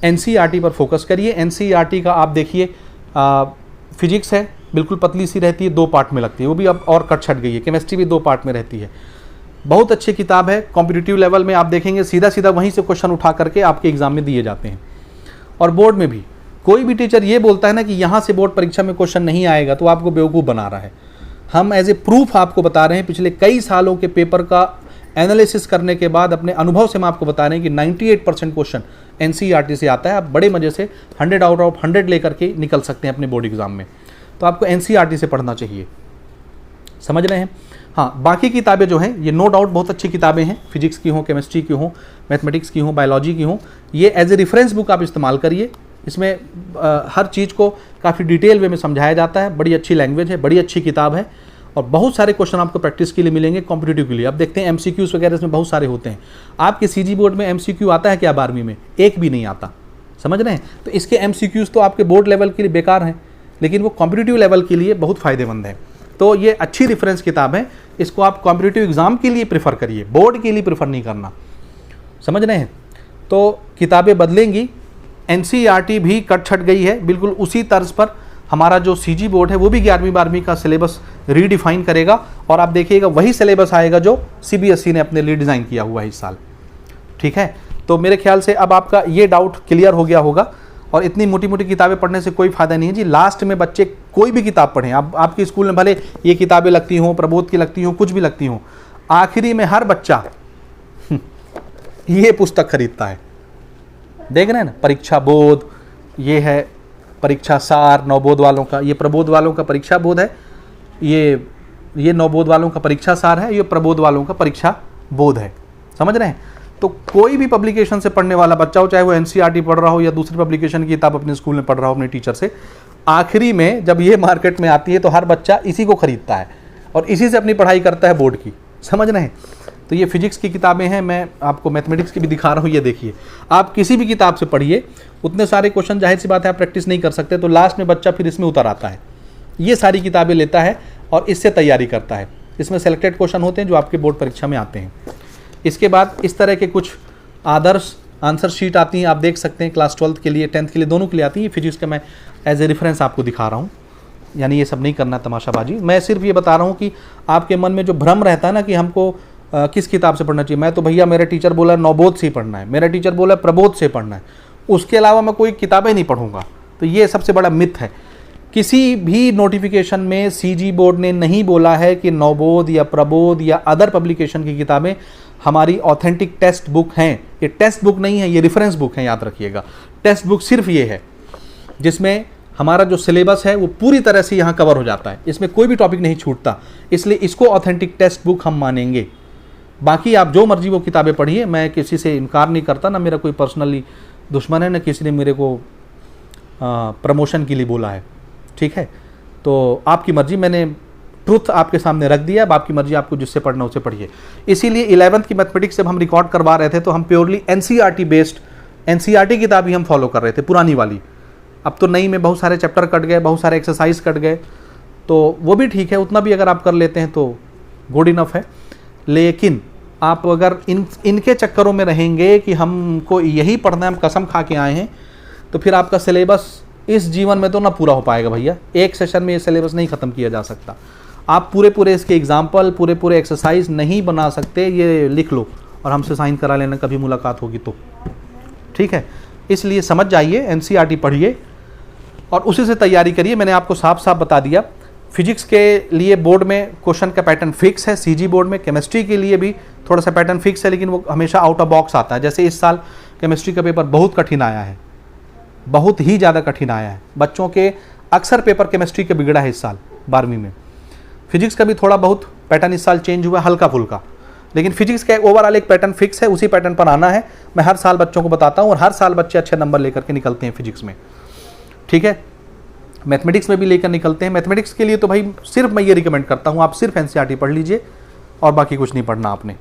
NCERT पर फोकस करिए। NCERT का आप देखिए, फिजिक्स है, बिल्कुल पतली सी रहती है, 2 पार्ट में लगती है, वो भी अब और कट छट गई है। केमिस्ट्री भी 2 पार्ट में रहती है, बहुत अच्छी किताब है। कॉम्पिटिटिव लेवल में आप देखेंगे सीधा सीधा वहीं से क्वेश्चन उठा करके आपके एग्जाम में दिए जाते हैं। और बोर्ड में भी कोई भी टीचर ये बोलता है ना कि यहाँ से बोर्ड परीक्षा में क्वेश्चन नहीं आएगा, तो आपको बेवकूफ़ बना रहा है। हम एज ए प्रूफ आपको बता रहे हैं, पिछले कई सालों के पेपर का एनालिसिस करने के बाद अपने अनुभव से हम आपको बता रहे हैं कि 98% क्वेश्चन NCERT से आता है। आप बड़े मज़े से 100 आउट ऑफ 100 लेकर के निकल सकते हैं अपने बोर्ड एग्जाम में। तो आपको NCERT से पढ़ना चाहिए, समझ रहे हैं। हाँ, बाकी किताबें जो हैं ये नो डाउट बहुत अच्छी किताबें हैं, फिजिक्स की हों, केमिस्ट्री की हों, मैथमेटिक्स की हों, बायोलॉजी की हों, ये एज ए रेफरेंस बुक आप इस्तेमाल करिए। इसमें हर चीज़ को काफ़ी डिटेल वे में समझाया जाता है, बड़ी अच्छी लैंग्वेज है, बड़ी अच्छी किताब है और बहुत सारे क्वेश्चन आपको प्रैक्टिस के लिए मिलेंगे, कॉम्पिटिटिव के लिए। अब देखते हैं MCQs वगैरह इसमें बहुत सारे होते हैं। आपके CG बोर्ड में MCQ आता है क्या 12वीं में? एक भी नहीं आता, समझ रहे हैं। तो इसके MCQs तो आपके बोर्ड लेवल के लिए बेकार हैं, लेकिन वो कॉम्पिटिटिव लेवल के लिए बहुत फ़ायदेमंद है। तो ये अच्छी रेफरेंस किताब है, इसको आप कॉम्पिटिटिव एग्ज़ाम के लिए प्रेफर करिए, बोर्ड के लिए प्रेफर नहीं करना, समझ रहे हैं। तो किताबें बदलेंगी, NCERT भी कट छट गई है, बिल्कुल उसी तर्ज पर हमारा जो CG बोर्ड है वो भी 11वीं 12वीं का सिलेबस रीडिफाइन करेगा और आप देखिएगा वही सिलेबस आएगा जो CBSE ने अपने लिए डिज़ाइन किया हुआ है इस साल, ठीक है। तो मेरे ख्याल से अब आपका ये डाउट क्लियर हो गया होगा। और इतनी मोटी मोटी किताबें पढ़ने से कोई फ़ायदा नहीं है जी। लास्ट में बच्चे कोई भी किताब पढ़ें, आप आपके स्कूल में भले ये किताबें लगती हों, प्रबोध की लगती हों, कुछ भी लगती हों, आखिरी में हर बच्चा ये पुस्तक खरीदता है। देख रहे हैं ना, परीक्षा बोध, ये है परीक्षा सार नवबोध वालों का, ये प्रबोध वालों का परीक्षा बोध है, ये नवबोध वालों का परीक्षा सार है, ये प्रबोध वालों का परीक्षा बोध है, समझ रहे हैं। तो कोई भी पब्लिकेशन से पढ़ने वाला बच्चा हो, चाहे वो NCERT पढ़ रहा हो या दूसरी पब्लिकेशन की किताब अपने स्कूल में पढ़ रहा हो अपने टीचर से, आखिरी में जब ये मार्केट में आती है तो हर बच्चा इसी को खरीदता है और इसी से अपनी पढ़ाई करता है बोर्ड की। समझ रहे हैं। तो ये फिजिक्स की किताबें हैं, मैं आपको मैथमेटिक्स की भी दिखा रहा हूँ। ये देखिए, आप किसी भी किताब से पढ़िए, उतने सारे क्वेश्चन जाहिर सी बात है आप प्रैक्टिस नहीं कर सकते, तो लास्ट में बच्चा फिर इसमें उतर आता है। ये सारी किताबें लेता है और इससे तैयारी करता है। इसमें सेलेक्टेड क्वेश्चन होते हैं जो आपके बोर्ड परीक्षा में आते हैं। इसके बाद इस तरह के कुछ आदर्श आंसर शीट आती हैं, आप देख सकते हैं, क्लास 12th के लिए 10th के लिए दोनों के लिए आती है। फिजिक्स का मैं एज ए रेफरेंस आपको दिखा रहा हूँ, यानी ये सब नहीं करना तमाशाबाजी। मैं सिर्फ ये बता रहा हूँ कि आपके मन में जो भ्रम रहता है ना कि हमको किस किताब से पढ़ना चाहिए, मैं तो भैया मेरा टीचर बोला नवबोध से ही पढ़ना है, मेरा टीचर बोला प्रबोध से पढ़ना है, उसके अलावा मैं कोई किताबें नहीं पढ़ूंगा, तो ये सबसे बड़ा मिथ है। किसी भी नोटिफिकेशन में सीजी बोर्ड ने नहीं बोला है कि नवबोध या प्रबोध या अदर पब्लिकेशन की किताबें हमारी ऑथेंटिक टेक्स्ट बुक हैं। ये टेक्स्ट बुक नहीं है, ये रेफरेंस बुक है, याद रखिएगा। टेक्स्ट बुक सिर्फ ये है जिसमें हमारा जो सिलेबस है वो पूरी तरह से यहाँ कवर हो जाता है, इसमें कोई भी टॉपिक नहीं छूटता, इसलिए इसको ऑथेंटिक टेक्स्ट बुक हम मानेंगे। बाकी आप जो मर्जी वो किताबें पढ़िए, मैं किसी से इनकार नहीं करता, ना मेरा कोई पर्सनली दुश्मन है, ना किसी ने मेरे को प्रमोशन के लिए बोला है, ठीक है। तो आपकी मर्जी, मैंने ट्रुथ आपके सामने रख दिया, अब आपकी मर्जी, आपको जिससे पढ़ना उसे पढ़िए। इसीलिए 11th की मैथमेटिक्स जब हम रिकॉर्ड करवा रहे थे तो हम प्योरली एनसीईआरटी बेस्ड एनसीईआरटी किताब ही हम फॉलो कर रहे थे, पुरानी वाली। अब तो नई में बहुत सारे चैप्टर कट गए, बहुत सारे एक्सरसाइज कट गए, तो वो भी ठीक है, उतना भी अगर आप कर लेते हैं तो गुड इनफ है। लेकिन आप अगर इनके चक्करों में रहेंगे कि हमको यही पढ़ना है, हम कसम खा के आए हैं, तो फिर आपका सिलेबस इस जीवन में तो ना पूरा हो पाएगा भैया। एक सेशन में ये सिलेबस नहीं ख़त्म किया जा सकता। आप पूरे इसके एग्जाम्पल, पूरे एक्सरसाइज नहीं बना सकते, ये लिख लो और हमसे साइन करा लेना कभी मुलाकात होगी तो, ठीक है। इसलिए समझ जाइए, एनसीईआरटी पढ़िए और उसी से तैयारी करिए। मैंने आपको साफ साफ बता दिया, फिजिक्स के लिए बोर्ड में क्वेश्चन का पैटर्न फिक्स है, सीजी बोर्ड में। केमिस्ट्री के लिए भी थोड़ा सा पैटर्न फिक्स है, लेकिन वो हमेशा आउट ऑफ बॉक्स आता है। जैसे इस साल केमिस्ट्री का पेपर बहुत कठिन आया है, बहुत ही ज़्यादा कठिन आया है। बच्चों के अक्सर पेपर केमिस्ट्री के बिगड़ा है इस साल 12वीं में। फिजिक्स का भी थोड़ा बहुत पैटर्न इस साल चेंज हुआ, हल्का फुल्का, लेकिन फिजिक्स का ओवरऑल एक पैटर्न फिक्स है, उसी पैटर्न पर आना है। मैं हर साल बच्चों को बताता हूँ और हर साल बच्चे अच्छे नंबर लेकर के निकलते हैं फिजिक्स में, ठीक है। मैथमेटिक्स में भी लेकर निकलते हैं। मैथमेटिक्स के लिए तो भाई सिर्फ मैं ये रिकमेंड करता हूँ, आप सिर्फ एनसीईआरटी पढ़ लीजिए और बाकी कुछ नहीं पढ़ना आपने,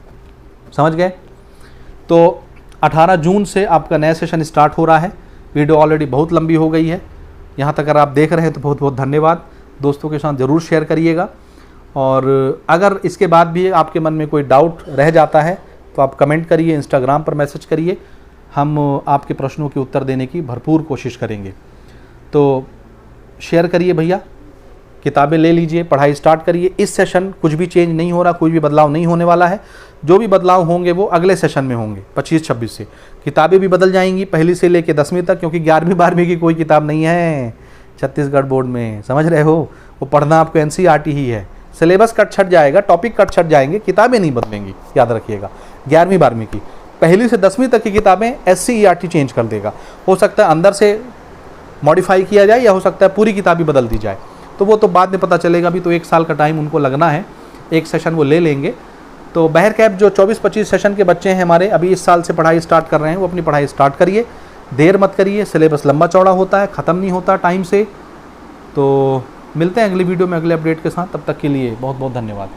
समझ गए। तो 18 जून से आपका नया सेशन स्टार्ट हो रहा है। वीडियो ऑलरेडी बहुत लंबी हो गई है, यहाँ तक अगर आप देख रहे हैं तो बहुत बहुत धन्यवाद। दोस्तों के साथ ज़रूर शेयर करिएगा, और अगर इसके बाद भी आपके मन में कोई डाउट रह जाता है तो आप कमेंट करिए, इंस्टाग्राम पर मैसेज करिए, हम आपके प्रश्नों के उत्तर देने की भरपूर कोशिश करेंगे। तो शेयर करिए भैया, किताबें ले लीजिए, पढ़ाई स्टार्ट करिए। इस सेशन कुछ भी चेंज नहीं हो रहा, कोई भी बदलाव नहीं होने वाला है। जो भी बदलाव होंगे वो अगले सेशन में होंगे, 25-26 से। किताबें भी बदल जाएंगी, पहली से लेकर 10वीं तक, क्योंकि 11वीं-12वीं की कोई किताब नहीं है छत्तीसगढ़ बोर्ड में, समझ रहे हो। वो पढ़ना आपको एनसीईआरटी ही है। सिलेबस कट छट जाएगा, टॉपिक कट छट जाएंगे, किताबें नहीं बदलेंगी, याद रखिएगा। 11वीं-12वीं की पहली से 10वीं तक की किताबें एससीईआरटी चेंज कर देगा। हो सकता है अंदर से मॉडिफाई किया जाए, या हो सकता है पूरी किताब ही बदल दी जाए, तो वो तो बाद में पता चलेगा। अभी तो 1 साल का टाइम उनको लगना है, एक सेशन वो ले लेंगे। तो बहर कैप जो 24-25 सेशन के बच्चे हैं हमारे, अभी इस साल से पढ़ाई स्टार्ट कर रहे हैं, वो अपनी पढ़ाई स्टार्ट करिए, देर मत करिए। सिलेबस लंबा चौड़ा होता है, ख़त्म नहीं होता टाइम से। तो मिलते हैं अगली वीडियो में अगले अपडेट के साथ, तब तक के लिए बहुत बहुत धन्यवाद।